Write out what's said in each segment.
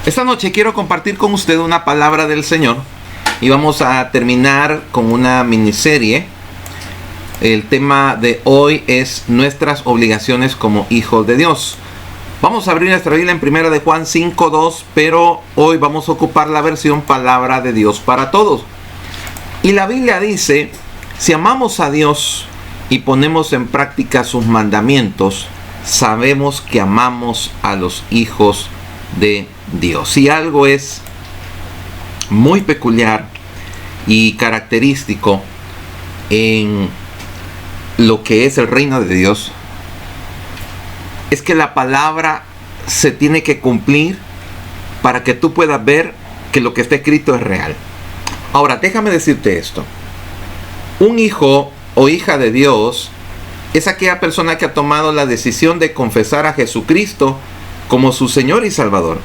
Esta noche quiero compartir con usted una palabra del Señor y vamos a terminar con una miniserie. El tema de hoy es nuestras obligaciones como hijos de Dios. Vamos a abrir nuestra Biblia en 1 de Juan 5:2, pero hoy vamos a ocupar la versión Palabra de Dios para Todos. Y la Biblia dice: si amamos a Dios y ponemos en práctica sus mandamientos, sabemos que amamos a los hijos de Dios. Si algo es muy peculiar y característico en lo que es el reino de Dios, es que la palabra se tiene que cumplir para que tú puedas ver que lo que está escrito es real. Ahora, déjame decirte esto. Un hijo o hija de Dios es aquella persona que ha tomado la decisión de confesar a Jesucristo como su Señor y Salvador,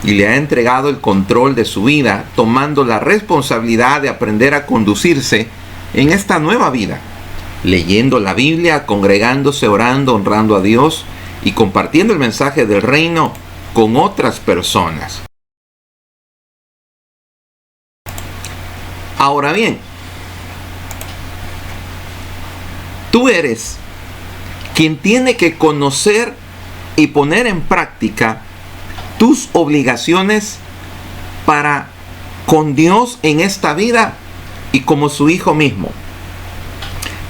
y le ha entregado el control de su vida, tomando la responsabilidad de aprender a conducirse en esta nueva vida, leyendo la Biblia, congregándose, orando, honrando a Dios y compartiendo el mensaje del reino con otras personas. Ahora bien, tú eres quien tiene que conocer y poner en práctica tus obligaciones para con Dios en esta vida y como su hijo mismo.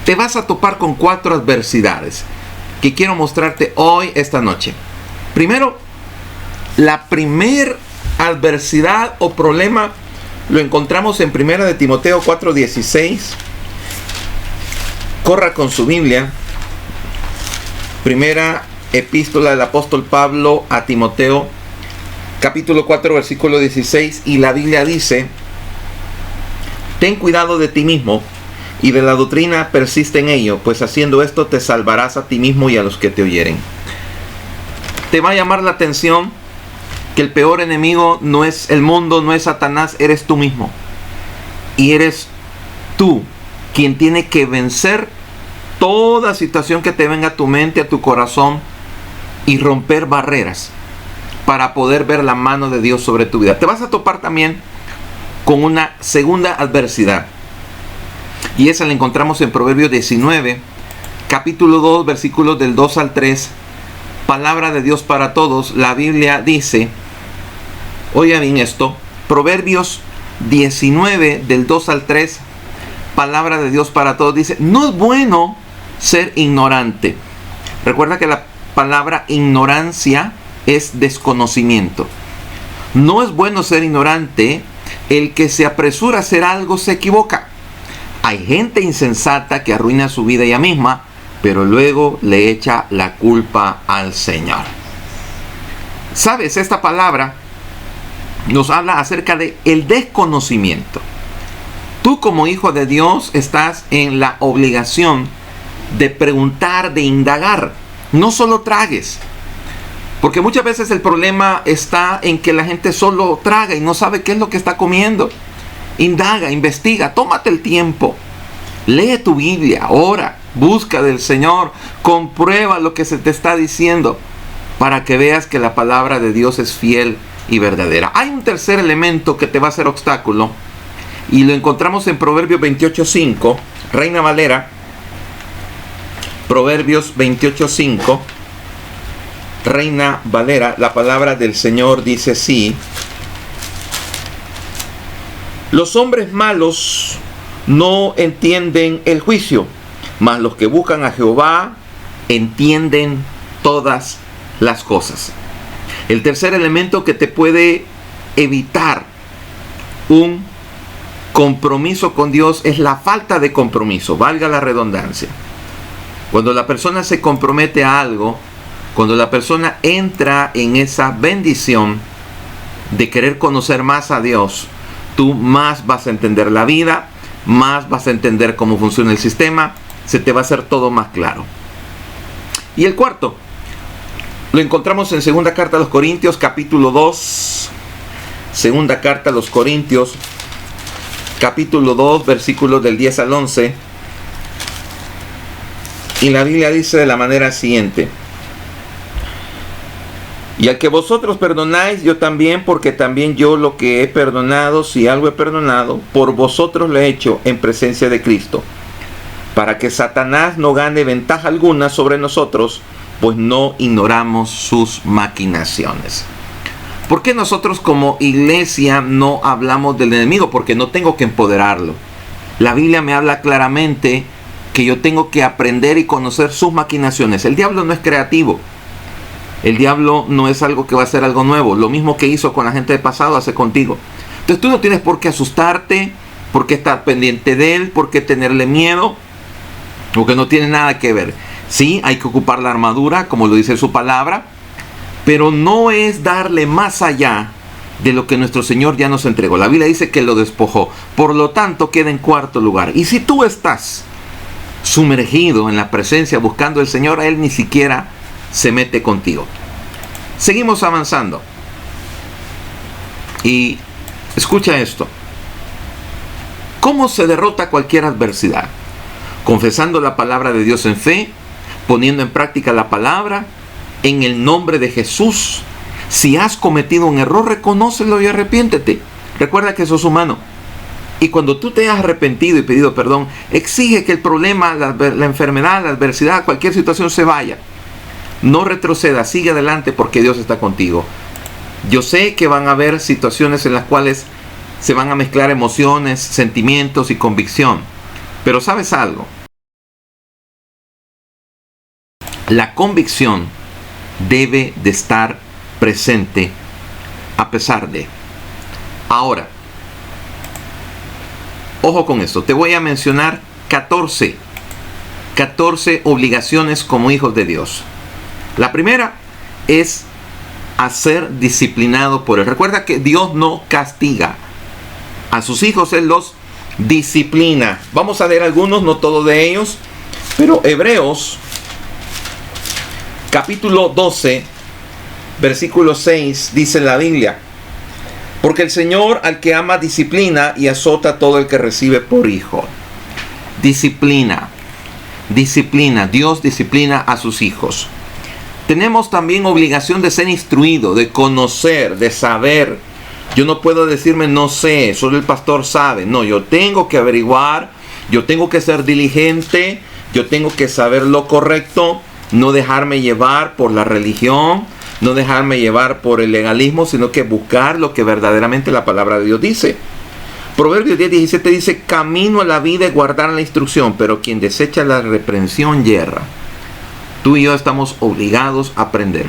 Te vas a topar con 4 adversidades que quiero mostrarte hoy, esta noche. Primero, la primer adversidad o problema lo encontramos en 1 de Timoteo 4:16. Corra con su Biblia. Primera epístola del apóstol Pablo a Timoteo, capítulo 4, versículo 16. Y la Biblia dice: ten cuidado de ti mismo y de la doctrina persiste en ello, pues haciendo esto te salvarás a ti mismo y a los que te oyeren. Te va a llamar la atención que el peor enemigo no es el mundo, no es Satanás, eres tú mismo. Y eres tú quien tiene que vencer toda situación que te venga a tu mente, a tu corazón, y romper barreras para poder ver la mano de Dios sobre tu vida. Te vas a topar también con una segunda adversidad, y esa la encontramos en Proverbios 19, capítulo 2, versículos del 2 al 3. Palabra de Dios para todos. La Biblia dice, oiga bien esto, Proverbios 19, del 2 al 3, palabra de Dios para todos, dice: no es bueno ser ignorante. Recuerda que la palabra ignorancia es desconocimiento. No es bueno ser ignorante. El que se apresura a hacer algo se equivoca. Hay gente insensata que arruina su vida ella misma, pero luego le echa la culpa al Señor. ¿Sabes? Esta palabra nos habla acerca de el desconocimiento. Tú como hijo de Dios estás en la obligación de preguntar, de indagar. No solo tragues. Porque muchas veces el problema está en que la gente solo traga y no sabe qué es lo que está comiendo. Indaga, investiga, tómate el tiempo. Lee tu Biblia, ora, busca del Señor, comprueba lo que se te está diciendo para que veas que la palabra de Dios es fiel y verdadera. Hay un tercer elemento que te va a ser obstáculo y lo encontramos en Proverbios 28:5, Reina Valera. Proverbios 28:5, Reina Valera. La palabra del Señor dice así: los hombres malos no entienden el juicio, mas los que buscan a Jehová entienden todas las cosas. El tercer elemento que te puede evitar un compromiso con Dios es la falta de compromiso, valga la redundancia. Cuando la persona se compromete a algo, cuando la persona entra en esa bendición de querer conocer más a Dios, tú más vas a entender la vida, más vas a entender cómo funciona el sistema, se te va a hacer todo más claro. Y el cuarto, lo encontramos en segunda carta a los Corintios, capítulo 2. Segunda carta a los Corintios, capítulo 2, versículos del 10 al 11. Y la Biblia dice de la manera siguiente: Y al que vosotros perdonáis, yo también, porque también yo lo que he perdonado, si algo he perdonado, por vosotros lo he hecho en presencia de Cristo, para que Satanás no gane ventaja alguna sobre nosotros, pues no ignoramos sus maquinaciones. ¿Por qué nosotros como iglesia no hablamos del enemigo? Porque no tengo que empoderarlo. La Biblia me habla claramente que yo tengo que aprender y conocer sus maquinaciones. El diablo no es creativo. El diablo no es algo que va a ser algo nuevo. Lo mismo que hizo con la gente del pasado, hace contigo. Entonces tú no tienes por qué asustarte, por qué estar pendiente de él, por qué tenerle miedo, porque no tiene nada que ver. Sí, hay que ocupar la armadura, como lo dice su palabra, pero no es darle más allá de lo que nuestro Señor ya nos entregó. La Biblia dice que lo despojó. Por lo tanto, queda en cuarto lugar. Y si tú estás sumergido en la presencia, buscando al Señor, Él ni siquiera se mete contigo. Seguimos avanzando. Y escucha esto. ¿Cómo se derrota cualquier adversidad? Confesando la palabra de Dios en fe, poniendo en práctica la palabra, en el nombre de Jesús. Si has cometido un error, reconócelo y arrepiéntete. Recuerda que sos humano. Y cuando tú te has arrepentido y pedido perdón, exige que el problema, la enfermedad, la adversidad, cualquier situación se vaya. No retroceda, sigue adelante porque Dios está contigo. Yo sé que van a haber situaciones en las cuales se van a mezclar emociones, sentimientos y convicción. Pero ¿sabes algo? La convicción debe de estar presente a pesar de. Ahora, ojo con esto, te voy a mencionar 14 obligaciones como hijos de Dios. La primera es a ser disciplinado por Él. Recuerda que Dios no castiga a sus hijos, Él los disciplina. Vamos a leer algunos, no todos de ellos, pero Hebreos capítulo 12, versículo 6, dice la Biblia: porque el Señor al que ama disciplina y azota a todo el que recibe por hijo. Disciplina. Dios disciplina a sus hijos. Tenemos también obligación de ser instruido, de conocer, de saber. Yo no puedo decirme no sé, solo el pastor sabe. No, yo tengo que averiguar, yo tengo que ser diligente, yo tengo que saber lo correcto, no dejarme llevar por la religión, no dejarme llevar por el legalismo, sino que buscar lo que verdaderamente la palabra de Dios dice. Proverbios 10:17 dice: camino a la vida es guardar la instrucción, pero quien desecha la reprensión yerra. Tú y yo estamos obligados a aprender.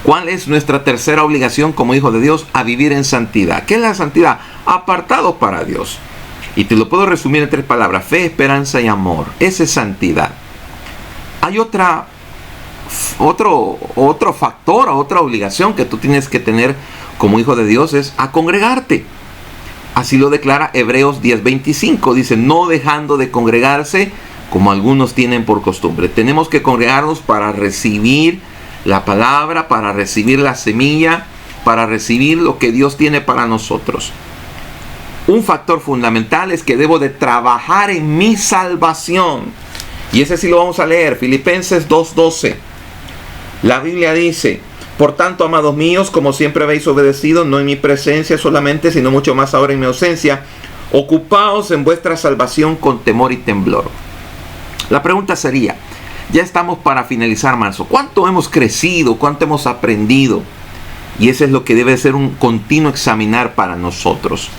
¿Cuál es nuestra tercera obligación como hijos de Dios? A vivir en santidad. ¿Qué es la santidad? Apartados para Dios. Y te lo puedo resumir en 3 palabras: fe, esperanza y amor. Esa es santidad. Hay otro factor, otra obligación que tú tienes que tener como hijo de Dios, es a congregarte. Así lo declara Hebreos 10:25. Dice: no dejando de congregarse como algunos tienen por costumbre. Tenemos que congregarnos para recibir la palabra, para recibir la semilla, para recibir lo que Dios tiene para nosotros. Un factor fundamental es que debo de trabajar en mi salvación. Y ese sí lo vamos a leer, Filipenses 2:12. La Biblia dice: por tanto, amados míos, como siempre habéis obedecido, no en mi presencia solamente, sino mucho más ahora en mi ausencia, ocupaos en vuestra salvación con temor y temblor. La pregunta sería, ya estamos para finalizar marzo, ¿cuánto hemos crecido? ¿Cuánto hemos aprendido? Y eso es lo que debe ser un continuo examinar para nosotros.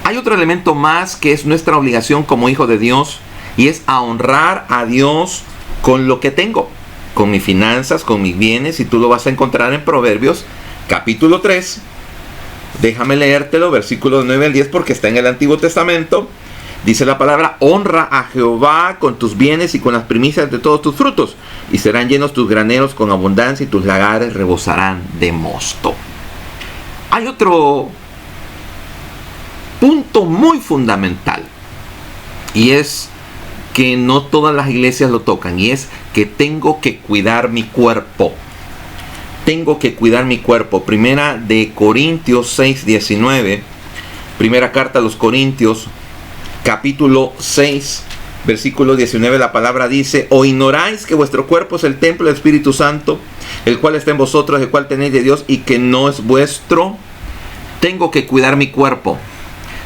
Hay otro elemento más que es nuestra obligación como hijo de Dios, y es a honrar a Dios con lo que tengo, con mis finanzas, con mis bienes, y tú lo vas a encontrar en Proverbios capítulo 3. Déjame leértelo, versículos 9 al 10, porque está en el Antiguo Testamento. Dice la palabra: honra a Jehová con tus bienes y con las primicias de todos tus frutos, y serán llenos tus graneros con abundancia, y tus lagares rebosarán de mosto. Hay otro punto muy fundamental, y es que no todas las iglesias lo tocan, y es que tengo que cuidar mi cuerpo. Tengo que cuidar mi cuerpo. Primera de Corintios 6:19. Primera carta a los Corintios, capítulo 6, versículo 19, la palabra dice: ¿o ignoráis que vuestro cuerpo es el templo del Espíritu Santo, el cual está en vosotros, el cual tenéis de Dios, y que no es vuestro? Tengo que cuidar mi cuerpo,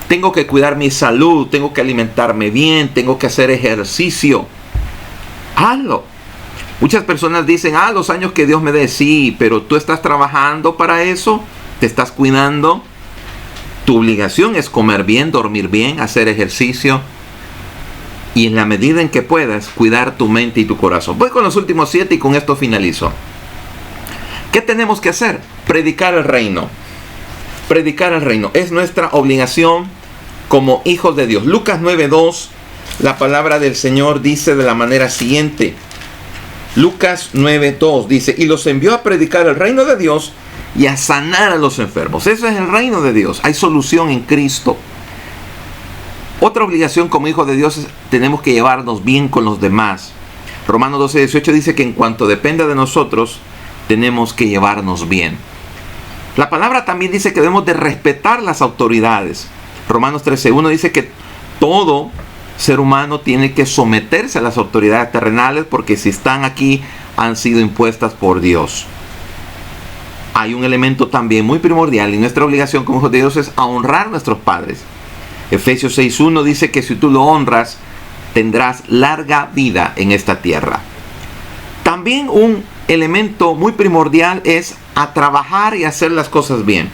tengo que cuidar mi salud, tengo que alimentarme bien, tengo que hacer ejercicio. Hazlo. Muchas personas dicen: los años que Dios me dé. Sí, pero tú estás trabajando para eso, te estás cuidando. Tu obligación es comer bien, dormir bien, hacer ejercicio, y en la medida en que puedas, cuidar tu mente y tu corazón. Voy con los últimos 7 y con esto finalizo. ¿Qué tenemos que hacer? Predicar el reino. Predicar el reino es nuestra obligación como hijos de Dios. Lucas 9:2, la palabra del Señor dice de la manera siguiente. Lucas 9:2 dice: y los envió a predicar el reino de Dios y a sanar a los enfermos. Eso es el reino de Dios. Hay solución en Cristo. Otra obligación como hijos de Dios es: tenemos que llevarnos bien con los demás. Romanos 12:18 dice que en cuanto dependa de nosotros, tenemos que llevarnos bien. La palabra también dice que debemos de respetar las autoridades. Romanos 13:1 dice que todo ser humano tiene que someterse a las autoridades terrenales, porque si están aquí, han sido impuestas por Dios. Hay un elemento también muy primordial, y nuestra obligación como hijos de Dios es a honrar a nuestros padres. Efesios 6:1 dice que si tú lo honras, tendrás larga vida en esta tierra. También un elemento muy primordial es a trabajar y hacer las cosas bien.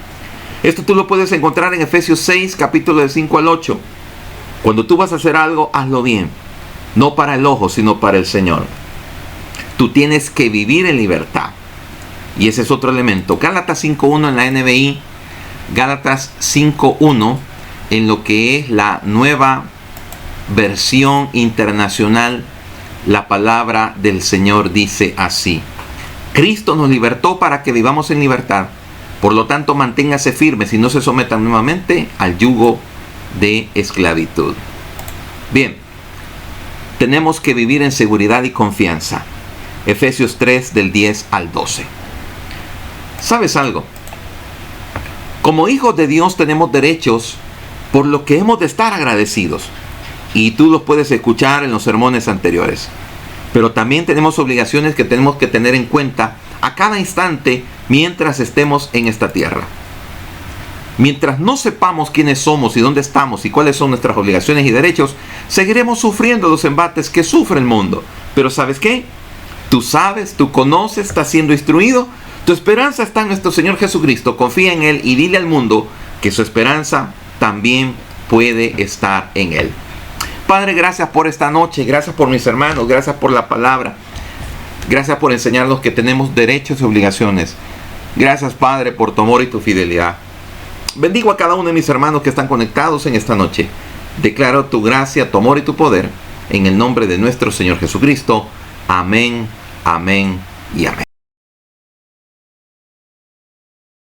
Esto tú lo puedes encontrar en Efesios 6, capítulo del 5 al 8. Cuando tú vas a hacer algo, hazlo bien. No para el ojo, sino para el Señor. Tú tienes que vivir en libertad. Y ese es otro elemento. Gálatas 5:1 en la NBI. Gálatas 5:1 en lo que es la nueva versión internacional. La palabra del Señor dice así: Cristo nos libertó para que vivamos en libertad. Por lo tanto, manténgase firmes y no se sometan nuevamente al yugo de esclavitud. Bien, tenemos que vivir en seguridad y confianza. Efesios 3 del 10 al 12. ¿Sabes algo? Como hijos de Dios tenemos derechos por lo que hemos de estar agradecidos. Y tú los puedes escuchar en los sermones anteriores. Pero también tenemos obligaciones que tenemos que tener en cuenta a cada instante mientras estemos en esta tierra. Mientras no sepamos quiénes somos y dónde estamos y cuáles son nuestras obligaciones y derechos, seguiremos sufriendo los embates que sufre el mundo. Pero ¿sabes qué? Tú sabes, tú conoces, estás siendo instruido. Tu esperanza está en nuestro Señor Jesucristo. Confía en Él y dile al mundo que su esperanza también puede estar en Él. Padre, gracias por esta noche. Gracias por mis hermanos. Gracias por la palabra. Gracias por enseñarnos que tenemos derechos y obligaciones. Gracias, Padre, por tu amor y tu fidelidad. Bendigo a cada uno de mis hermanos que están conectados en esta noche. Declaro tu gracia, tu amor y tu poder en el nombre de nuestro Señor Jesucristo. Amén, amén y amén.